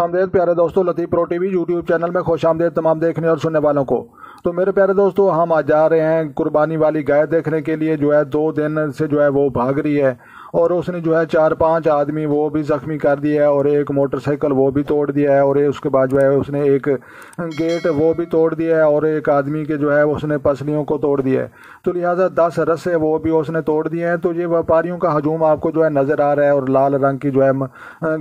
आमदेद प्यारे दोस्तों, लतीफ़ pro TV YouTube channel में खुश आमदेद तमाम देखने और सुनने वालों को। तो मेरे प्यारे दोस्तों, हम आज जा रहे हैं कुर्बानी वाली गाय देखने के लिए। जो है 2 दिन से जो है वो भाग रही है और उसने जो है 4-5 आदमी वो भी ज़ख्मी कर दिया है और एक मोटरसाइकिल वो भी तोड़ दिया है और उसके बाद जो है उसने एक गेट वो भी तोड़ दिया है और एक आदमी के जो है उसने पसलियों को तोड़ दिया है। तो लिहाजा 10 रस्से वो भी उसने तोड़ दिए हैं। तो ये व्यापारियों का हजूम आपको जो है नज़र आ रहा है और लाल रंग की जो है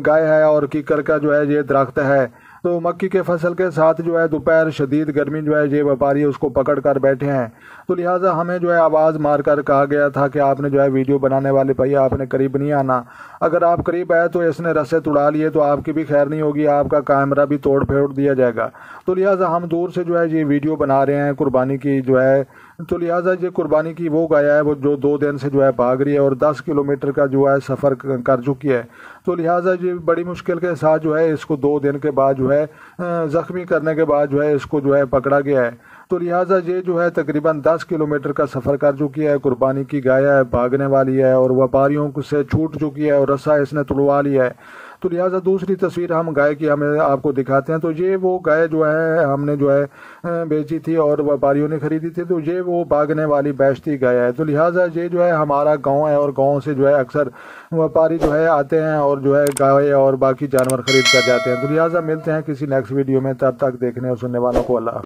गाय है और कीकर का जो है ये दरख्त है। तो मक्की के फसल के साथ जो है दोपहर शदीद गर्मी जो है ये व्यापारी उसको पकड़ कर बैठे हैं। तो लिहाजा हमें जो है आवाज़ मार कर कहा गया था कि आपने जो है वीडियो बनाने वाले भैया आपने करीब नहीं आना। अगर आप करीब आए तो इसने रस्से तुड़ा लिए तो आपकी भी खैर नहीं होगी, आपका कैमरा भी तोड़ फेड़ दिया जाएगा। तो लिहाजा हम दूर से जो है ये वीडियो बना रहे हैं कुर्बानी की जो है। तो लिहाजा ये कुर्बानी की वो गाय है वो जो 2 दिन से जो है भाग रही है और 10 किलोमीटर का जो है सफ़र कर चुकी है। तो लिहाजा ये बड़ी मुश्किल के साथ जो है इसको 2 दिन के बाद जो है ज़ख्मी करने के बाद जो है इसको जो है पकड़ा गया है। तो लिहाजा ये जो है तकरीबन 10 किलोमीटर का सफ़र कर चुकी है, कुर्बानी की गाय है, भागने वाली है और व्यापारियों से छूट चुकी है और रस्सा इसने तुड़वा लिया है। तो लिहाजा दूसरी तस्वीर हम गाय की हमें आपको दिखाते हैं। तो ये वो गाय जो है हमने जो है बेची थी और व्यापारियों ने खरीदी थी। तो ये वो भागने वाली बेचती गाय है। तो लिहाजा ये जो है हमारा गांव है और गांव से जो है अक्सर व्यापारी जो है आते हैं और जो है गाय और बाकी जानवर खरीद कर जाते हैं। तो लिहाजा मिलते हैं किसी नेक्स्ट वीडियो में, तब तक देखने और सुनने वालों को अल्लाह।